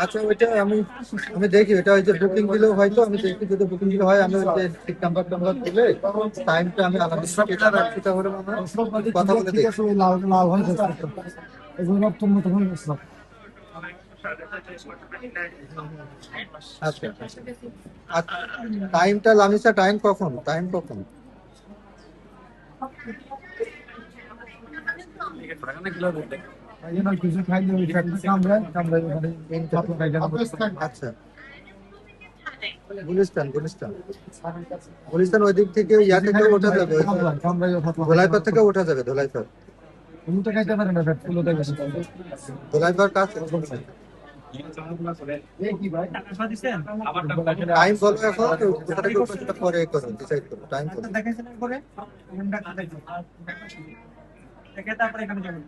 আচ্ছা, ওইটা আমি আমি দেখি, ওটা ওই যে বুকিং দিলেও হয়তো আমি দেখি, যদি বুকিং দিলে হয় আমি ওই যে সিট নাম্বার টাম্বার দিলে টাইমটা আমি আলাদা কেটে রাখছি, তাহলে আমরা কথা বলে ঠিক দেখি। আছে, ওই লাল লাল হয়ে যাচ্ছে এগুলো নতুন নতুন হয়ে গেছিল। আচ্ছা, আর টাইমটা লামিসা, টাইম কখন, টাইম কখন? এই জন্য কিছু খাইলে ওই ফ্যাক্টরি কামড়ায় কামড়ায় ওখানে তিনটা। ছাত্র খাই যেন আচ্ছা, গুলিস্তান গুলিস্তান গুলিস্তান ওই দিক থেকে ইয়া কিছু থেকে খাইলে ওঠা যাবে, ওই কামড়ায় কামড়ায় ছাত্র খাইতে ধোলাইপাড় থেকে ওঠা যাবে, ধোলাইপাড়। তুমি তো খাইতে পারে না ফ্যাক্টরি ওটা গেছে। ধোলাইপাড় কাছে। এই কি ভাই টাইম বলো এখন, কোথা থেকে উঠবে সেটা পরে করো, ডিসাইড করো, টাইম বলো। দেখাইছেন পরে দেখে তারপরে এখানে যাবেন।